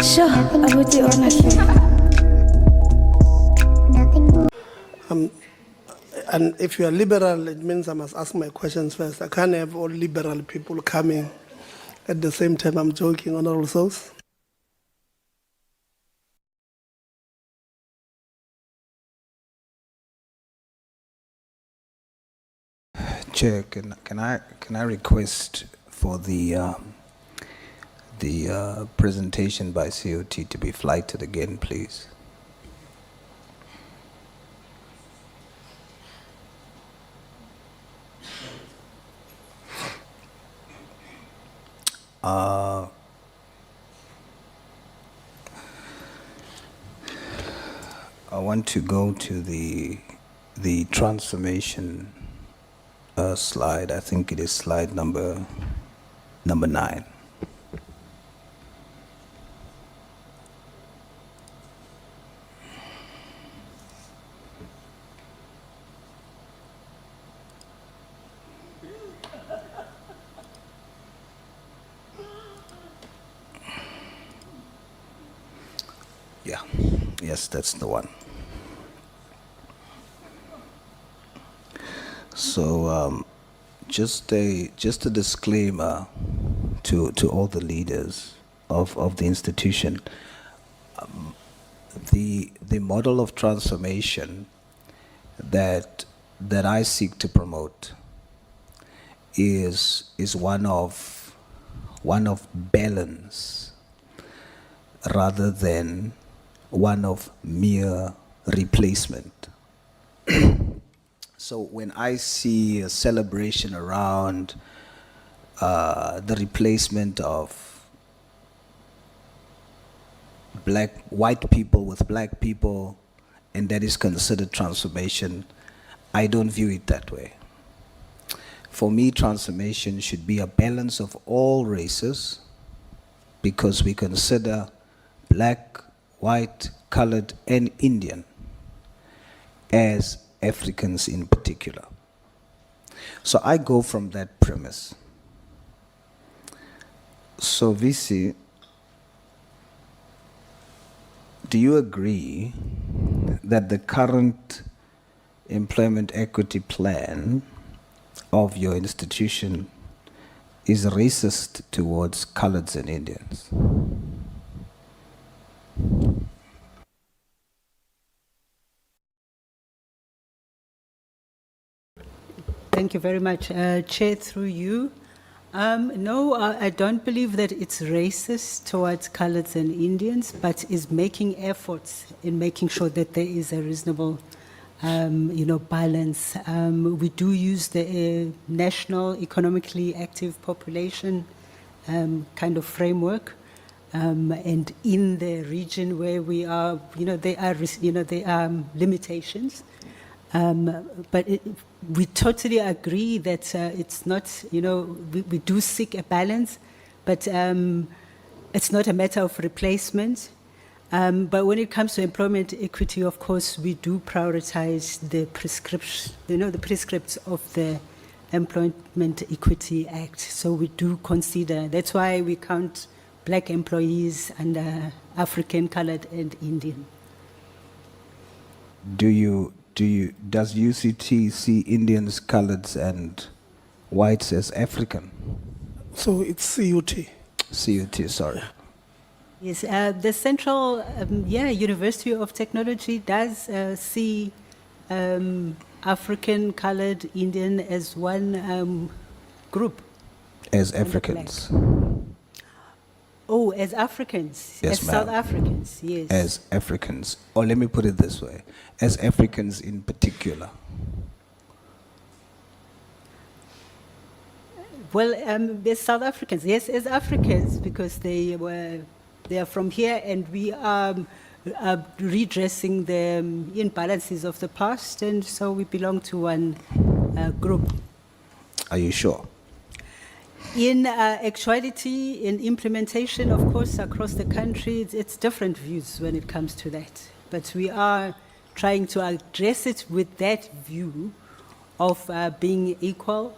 Sure, abuti honestly. And if you are liberal, it means I must ask my questions first. I can't have all liberal people coming at the same time. I'm joking, Honorable Sauls. Chair, can I request for the presentation by COT to be flighted again, please? I want to go to the transformation slide. I think it is slide number 9. Yeah, yes, that's the one. So just a disclaimer to all the leaders of the institution. The model of transformation that I seek to promote is one of balance rather than one of mere replacement. So when I see a celebration around the replacement of white people with black people, and that is considered transformation, I don't view it that way. For me, transformation should be a balance of all races, because we consider black, white, colored, and Indian as Africans in particular. So I go from that premise. So VC, do you agree that the current employment equity plan of your institution is racist towards Coloureds and Indians? Thank you very much. Chair, through you. No, I don't believe that it's racist towards Coloureds and Indians, but is making efforts in making sure that there is a reasonable, balance. We do use the National Economically Active Population kind of framework, and in the region where we are, there are limitations. But we totally agree that it's not, we do seek a balance, but it's not a matter of replacement. But when it comes to employment equity, of course, we do prioritize the prescription, the prescripts of the Employment Equity Act. So we do consider, that's why we count black employees under African, colored, and Indian. Does UCT see Indians, Coloureds, and whites as African? So it's CUT. CUT, sorry. Yes, the Central University of Technology does see African, colored, Indian as one group. As Africans? Oh, as Africans, yes, as South Africans, yes. As Africans, or let me put it this way, as Africans in particular. Well, as South Africans, yes, as Africans, because they are from here, and we are redressing the imbalances of the past, and so we belong to one group. Are you sure? In actuality, in implementation, of course, across the country, it's different views when it comes to that. But we are trying to address it with that view of being equal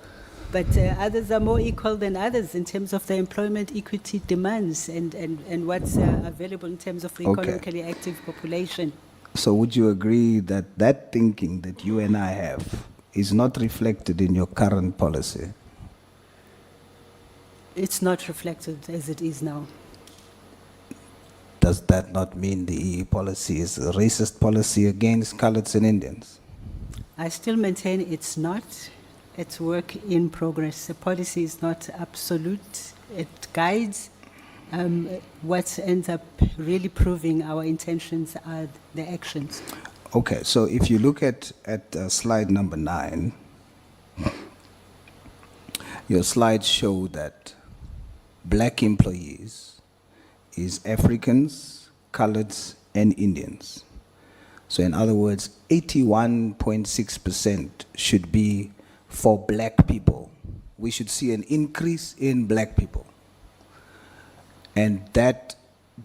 but others are more equal than others in terms of the employment equity demands and what's available in terms of the Okay. economically active population. So would you agree that that thinking that you and I have is not reflected in your current policy? It's not reflected as it is now. Does that not mean the EE policy is a racist policy against Coloureds and Indians? I still maintain it's not. It's work in progress. The policy is not absolute. It guides. What ends up really proving our intentions are the actions. Okay, so if you look at slide number 9, your slides show that black employees is Africans, Coloureds, and Indians. So in other words, 81.6% should be for black people. We should see an increase in black people. And that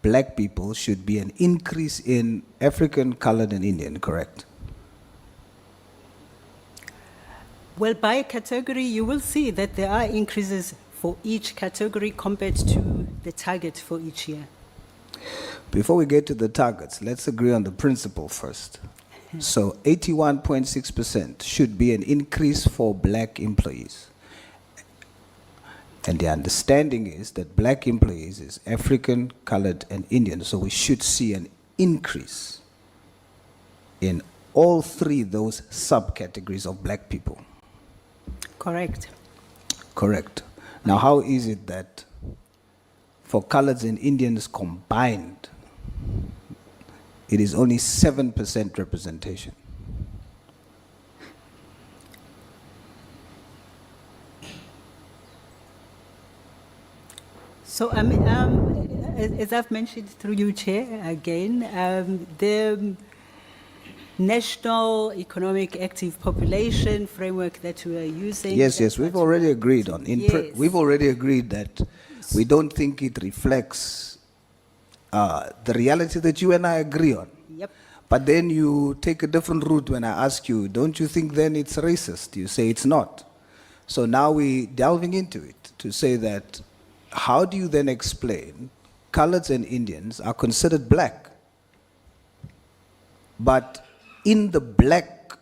black people should be an increase in African, Colored, and Indian, correct? Well, by category, you will see that there are increases for each category compared to the target for each year. Before we get to the targets, let's agree on the principle first. So 81.6% should be an increase for black employees. And the understanding is that black employees is African, Colored, and Indian. So we should see an increase in all three those subcategories of black people. Correct. Correct. Now, how is it that for Coloureds and Indians combined, it is only 7% representation? So, as I've mentioned through you, Chair, again, the National Economic Active Population framework that we are using. Yes, we've already agreed on. We've already agreed that we don't think it reflects the reality that you and I agree on. Yep. But then you take a different route when I ask you, don't you think then it's racist? You say it's not. So now we're delving into it to say that, how do you then explain Coloureds and Indians are considered black, but in the black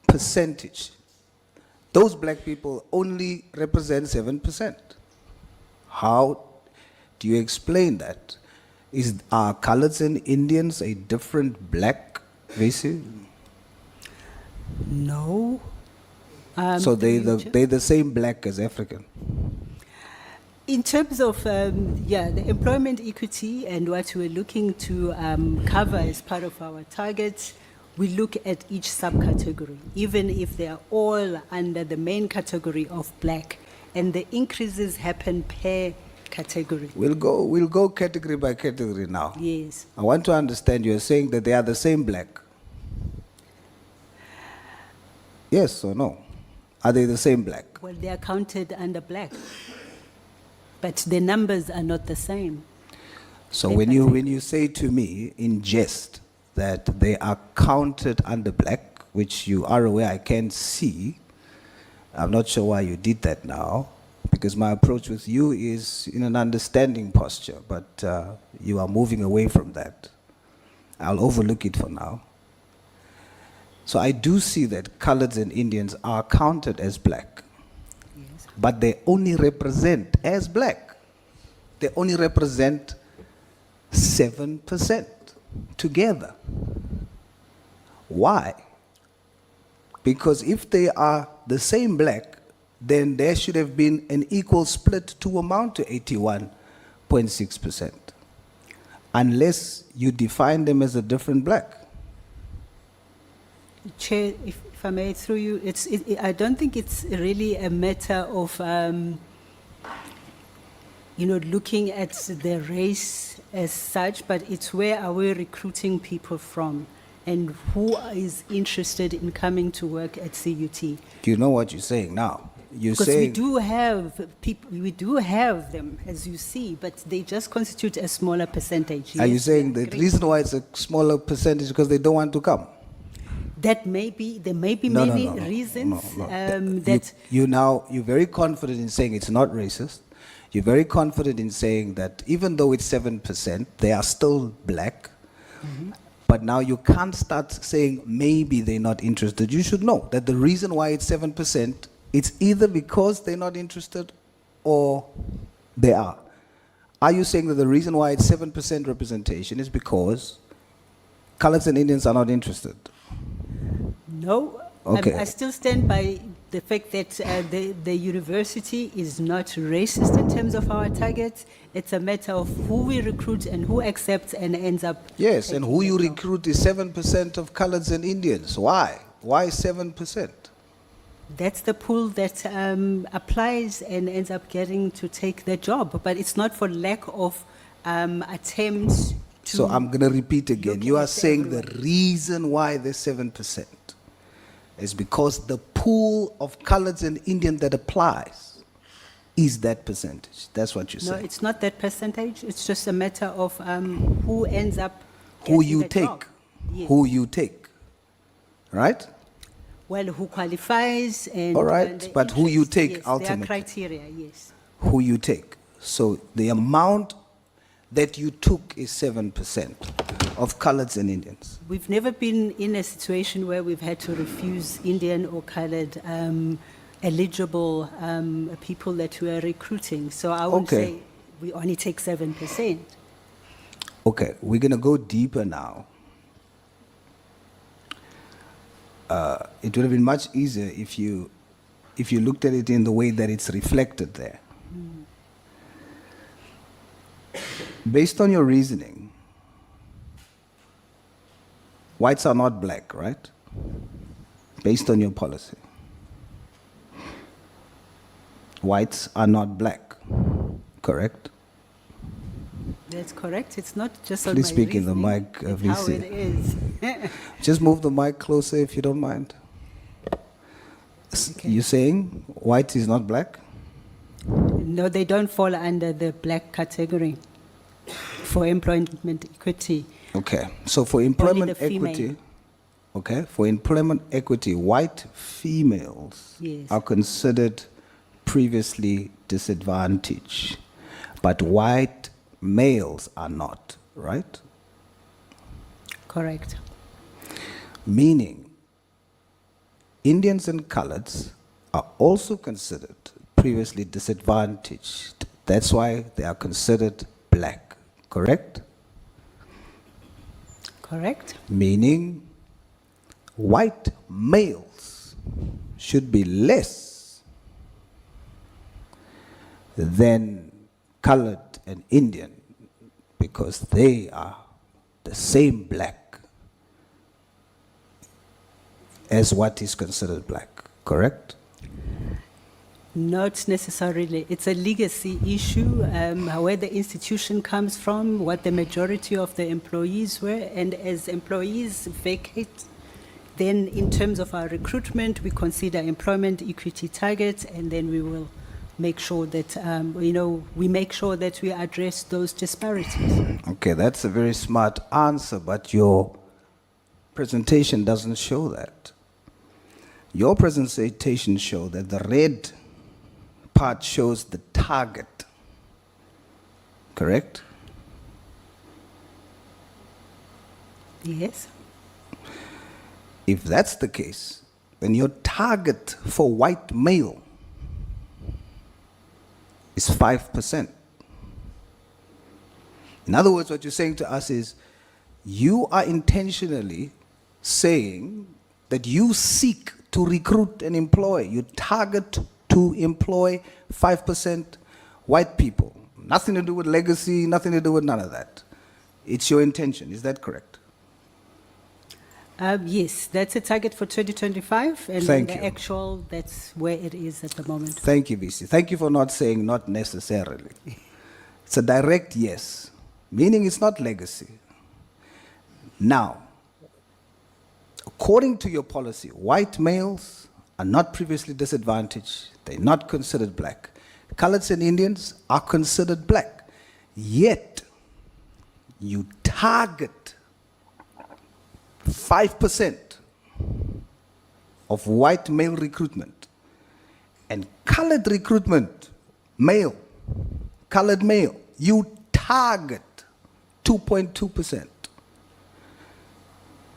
percentage, those black people only represent 7%? How do you explain that? Are Coloureds and Indians a different black race? No. So they're the same black as African? In terms of, the employment equity and what we're looking to cover as part of our targets, we look at each subcategory, even if they are all under the main category of black, and the increases happen per category. We'll go category by category now. Yes. I want to understand, you're saying that they are the same black. Yes or no? Are they the same black? Well, they are counted under black, but the numbers are not the same. So when you say to me in jest that they are counted under black, which you are aware I can see, I'm not sure why you did that now, because my approach with you is in an understanding posture, but you are moving away from that. I'll overlook it for now. So I do see that Coloureds and Indians are counted as black, Yes. but they only represent as black. They only represent 7% together. Why? Because if they are the same black, then there should have been an equal split to amount to 81.6%, unless you define them as a different black. Chair, if I may, through you, I don't think it's really a matter of, looking at the race as such, but it's where are we recruiting people from and who is interested in coming to work at CUT. Do you know what you're saying now? You're Because saying we do have people, we do have them, as you see, but they just constitute a smaller percentage. Are you Yes, saying we the agree. reason why it's a smaller percentage is because they don't want to come? That may be, there may be No, no, many no, no, reasons no. that You're very confident in saying it's not racist. You're very confident in saying that even though it's 7%, they are still black. But now you can't start saying maybe they're not interested. You should know that the reason why it's 7%, it's either because they're not interested or they are. Are you saying that the reason why it's 7% representation is because Coloureds and Indians are not interested? no. Okay. I still stand by the fact that the university is not racist in terms of our targets. It's a matter of who we recruit and who accepts and ends up. Yes, and taking who the you job. recruit is 7% of Coloureds and Indians. Why? Why 7%? That's the pool that applies and ends up getting to take the job. But it's not for lack of attempts to. So I'm going to repeat again. look You are at saying the everyone. reason why there's 7% is because the pool of Coloureds and Indian that applies is that percentage. That's what you're No, saying. it's not that percentage. It's just a matter of who ends up. Who getting you the take. job. Yes. Who you take. Right? Well, who qualifies and. All right, and the but who you interest, take yes, ultimately. There are criteria, yes. Who you take. So the amount that you took is 7% of Coloureds and Indians. We've never been in a situation where we've had to refuse Indian or coloured eligible people that we are recruiting. So I would Okay. say we only take 7%. Okay, we're going to go deeper now. It would have been much easier if you looked at it in the way that it's reflected there. Based on your reasoning, whites are not black, right? Based on your policy. Whites are not black, correct? That's correct. It's not just on Please my speak in the reasoning, mic, it's how VC. it is. Just move the mic closer if you don't mind. Okay. You're saying white is not black? No, they don't fall under the black category for employment equity. Okay, so for employment the female. equity, okay, for employment equity, white females Yes. are considered previously disadvantaged, but white males are not, right? Correct. Meaning, Indians and Coloureds are also considered previously disadvantaged. That's why they are considered black, correct? Correct. Meaning, white males should be less than colored and Indian because they are the same black as what is considered black, correct? Not necessarily. It's a legacy issue, where the institution comes from, what the majority of the employees were, and as employees vacate, then in terms of our recruitment, we consider employment equity targets, and then we will make sure that, we make sure that we address those disparities. Okay, that's a very smart answer, but your presentation doesn't show that. Your presentation shows that the red part shows the target, correct? Yes. If that's the case, then your target for white male is 5%. In other words, what you're saying to us is you are intentionally saying that you seek to recruit and employ, you target to employ 5% white people. Nothing to do with legacy, nothing to do with none of that. It's your intention, is that correct? Yes, that's a target for 2025, and Thank the you. actual, that's where it is at the moment. Thank you, VC. Thank you for not saying not necessarily. It's a direct yes, meaning it's not legacy. Now, according to your policy, white males are not previously disadvantaged. They're not considered black. Coloureds and Indians are considered black. Yet, you target 5% of white male recruitment and colored recruitment, male, colored male, you target 2.2%.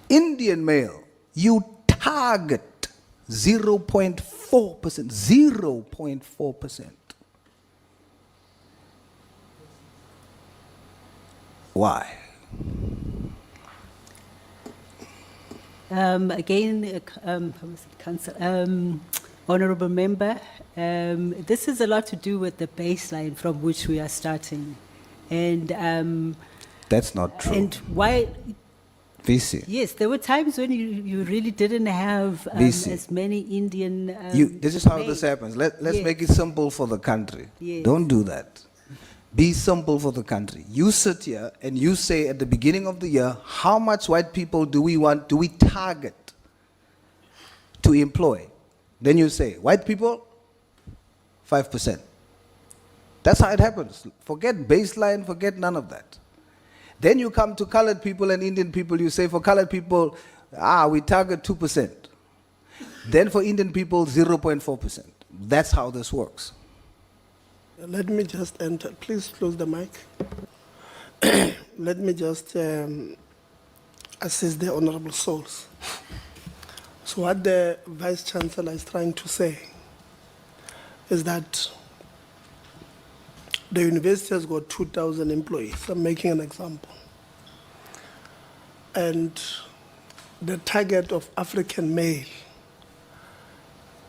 Indian male, you target 0.4%, 0.4%. Why? Again, Honourable Member, this has a lot to do with the baseline from which we are starting. And That's not true. and why? VC. Yes, there were times when you really didn't have VC. as many Indian. This is how males. this happens. Let's Yes. make it simple for the country. Yes. Don't do that. Be simple for the country. You sit here and you say at the beginning of the year, how much white people do we target to employ? Then you say, white people, 5%. That's how it happens. Forget baseline, forget none of that. Then you come to colored people and Indian people, you say for colored people, we target 2%. Then for Indian people, 0.4%. That's how this works. Let me just enter. Please close the mic. Let me just assist the Honorable Sauls. So what the Vice Chancellor is trying to say is that the university has got 2,000 employees. I'm making an example. And the target of African male,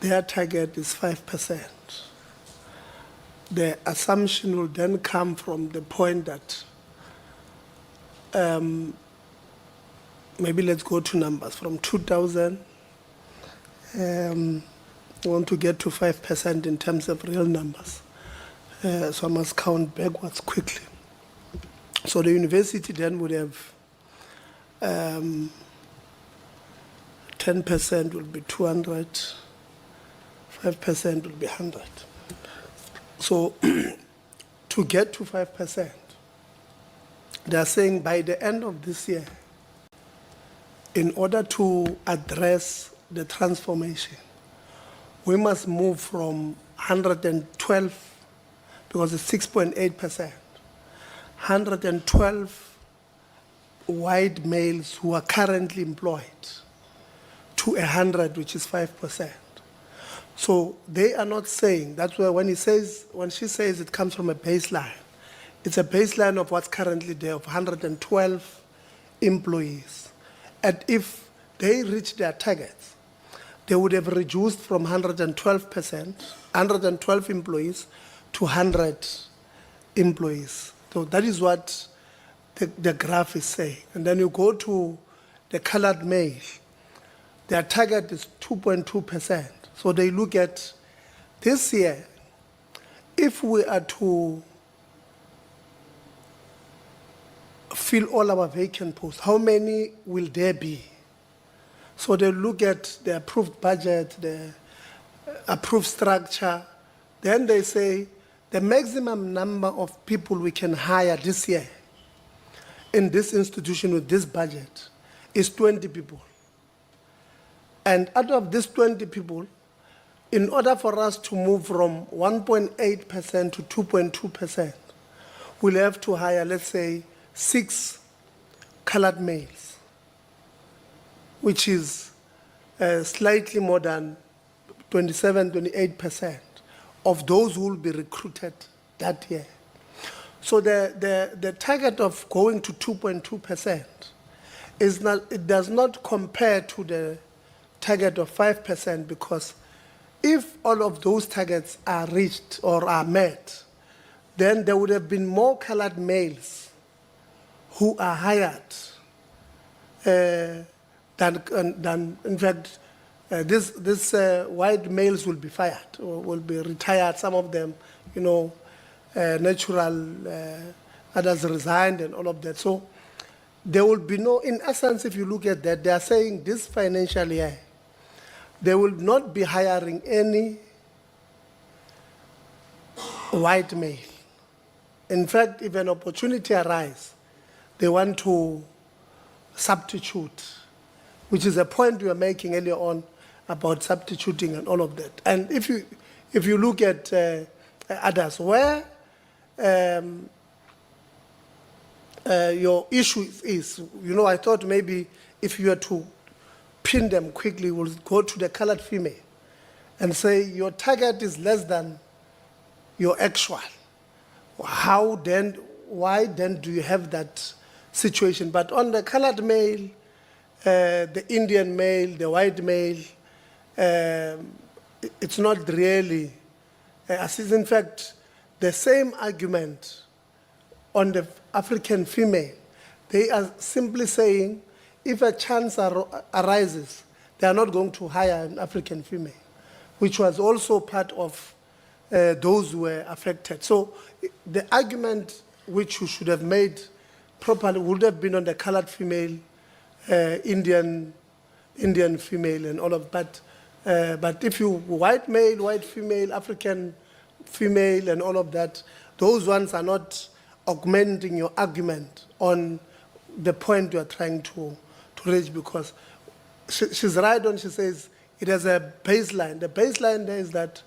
their target is 5%. The assumption will then come from the point that maybe let's go to numbers. From 2,000, we want to get to 5% in terms of real numbers. So I must count backwards quickly. So the university then would have 10% will be 200, 5% will be 100. So to get to 5%, they are saying by the end of this year, in order to address the transformation, we must move from 112, because it's 6.8%, 112 white males who are currently employed to 100, which is 5%. So they are not saying, that's why when she says it comes from a baseline, it's a baseline of what's currently there of 112 employees. And if they reach their targets, they would have reduced from 112 employees to 100 employees. So that is what the graph is saying. And then you go to the colored male, their target is 2.2%. So they look at this year, if we are to fill all our vacant posts, how many will there be? So they look at the approved budget, the approved structure. Then they say the maximum number of people we can hire this year in this institution with this budget is 20 people. And out of these 20 people, in order for us to move from 1.8% to 2.2%, we'll have to hire, let's say, 6 colored males, which is slightly more than 28% of those who will be recruited that year. So the target of going to 2.2% is not, it does not compare to the target of 5%, because if all of those targets are reached or are met, then there would have been more colored males who are hired than in fact, this white males will be fired or will be retired. Some of them, natural, others resigned and all of that. So there will be no, in essence, if you look at that, they are saying this financial year, they will not be hiring any white male. In fact, if an opportunity arises, they want to substitute, which is a point we were making earlier on. about substituting and all of that. And if you look at others, where your issue is, I thought maybe if you were to pin them quickly, we'll go to the colored female and say your target is less than your actual. Why then do you have that situation? But on the colored male, the Indian male, the white male, it's not really, in fact, the same argument on the African female. They are simply saying, if a chance arises, they are not going to hire an African female, which was also part of those who were affected. So the argument which you should have made properly would have been on the colored female, Indian female, and all of that. But if you white male, white female, African female, and all of that, those ones are not augmenting your argument on the point you are trying to raise, because she's right when she says it has a baseline. The baseline there is that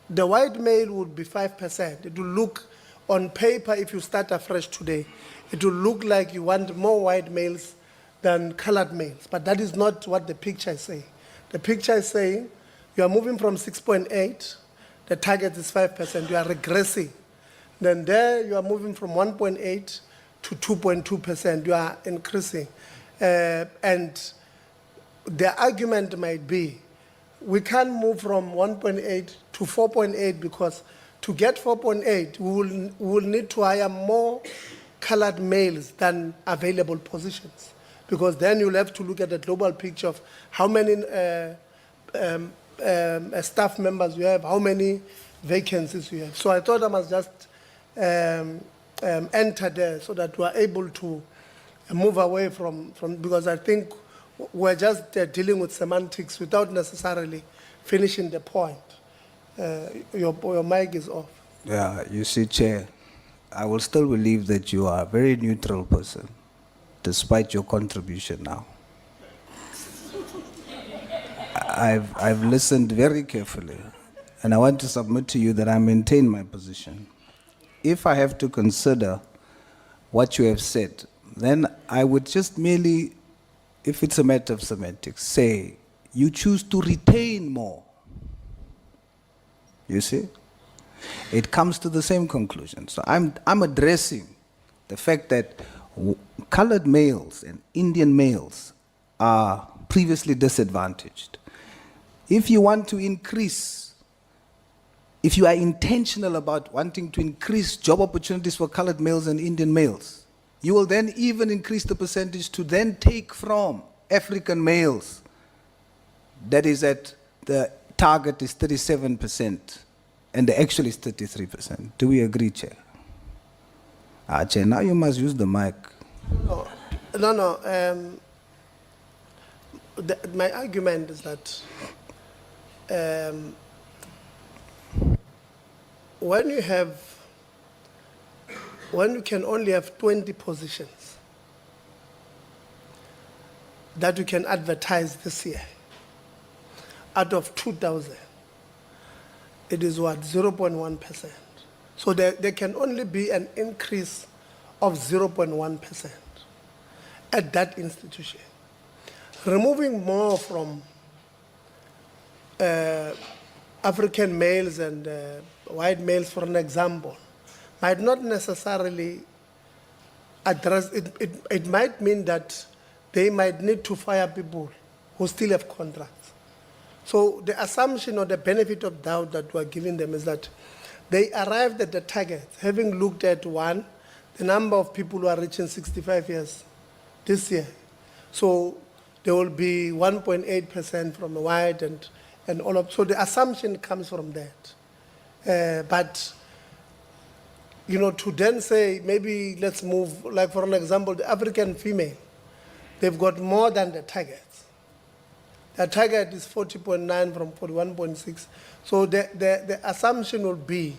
the white male would be 5%. It will look on paper, if you start afresh today, it will look like you want more white males than colored males. But that is not what the picture is saying. The picture is saying you are moving from 6.8, the target is 5%, you are regressing. Then there you are moving from 1.8 to 2.2%, you are increasing. And the argument might be, we can't move from 1.8 to 4.8 because to get 4.8, we will need to hire more colored males than available positions. Because then you'll have to look at the global picture of how many staff members you have, how many vacancies you have. So I thought I must just enter there so that we are able to move away from because I think we're just dealing with semantics without necessarily finishing the point. Your mic is off. Yeah, you see, Chair, I will still believe that you are a very neutral person, despite your contribution now. I've listened very carefully, and I want to submit to you that I maintain my position. If I have to consider what you have said, then I would just merely, if it's a matter of semantics, say you choose to retain more. You see? It comes to the same conclusion. So I'm addressing the fact that colored males and Indian males are previously disadvantaged. If you want to increase, if you are intentional about wanting to increase job opportunities for colored males and Indian males, you will then even increase the percentage to then take from African males. That is at the target is 37%, and the actual is 33%. Do we agree, Chair? Chair, now you must use the mic. No. My argument is that when you can only have 20 positions that you can advertise this year, out of 2,000, it is what, 0.1%. So there can only be an increase of 0.1% at that institution. Removing more from African males and white males, for an example, might not necessarily address it. It might mean that they might need to fire people who still have contracts. So the assumption or the benefit of doubt that we're giving them is that they arrived at the target, having looked at, one, the number of people who are reaching 65 years this year. So there will be 1.8% from the white and all of, so the assumption comes from that. But, to then say, maybe let's move, like for an example, the African female, they've got more than the target. The target is 40.9 from 41.6. So the assumption will be,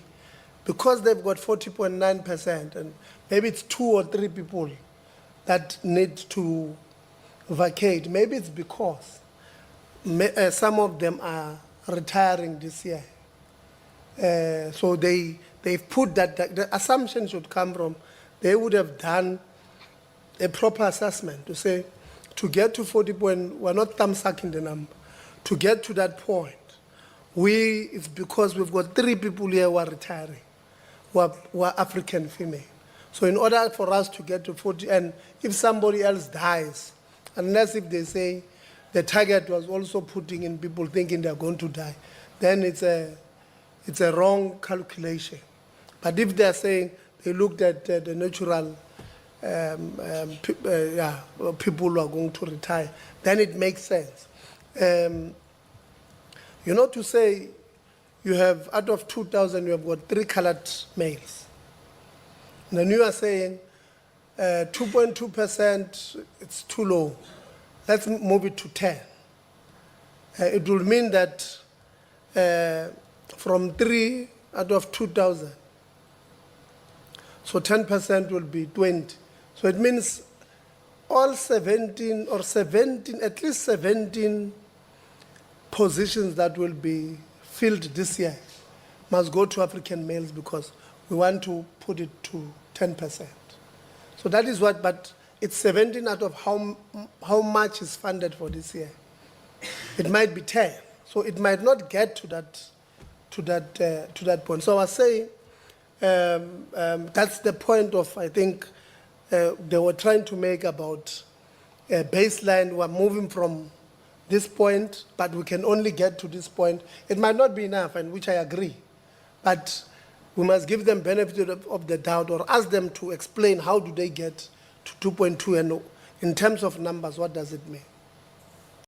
because they've got 40.9%, and maybe it's 2 or 3 people that need to vacate, maybe it's because some of them are retiring this year. So they've put that the assumption should come from, they would have done a proper assessment to say, to get to 40 point, we're not thumb-sucking the number. To get to that point, it's because we've got 3 people here who are retiring, who are African female. So in order for us to get to 40, and if somebody else dies, unless if they say the target was also putting in people thinking they're going to die, then it's a wrong calculation. But if they're saying they looked at the natural people who are going to retire, then it makes sense. To say you have, out of 2,000, you have got 3 colored males. And then you are saying 2.2%, it's too low. Let's move it to 10. It will mean that from 3 out of 2,000, so 10% will be 20. So it means all 17, at least 17 positions that will be filled this year must go to African males because we want to put it to 10%. So that is what, but it's 17 out of how much is funded for this year. It might be 10, so it might not get to that point. So I was saying that's the point of, I think, they were trying to make about a baseline. We're moving from this point, but we can only get to this point. It might not be enough, and which I agree, but we must give them benefit of the doubt or ask them to explain how do they get to 2.2, and in terms of numbers, what does it mean?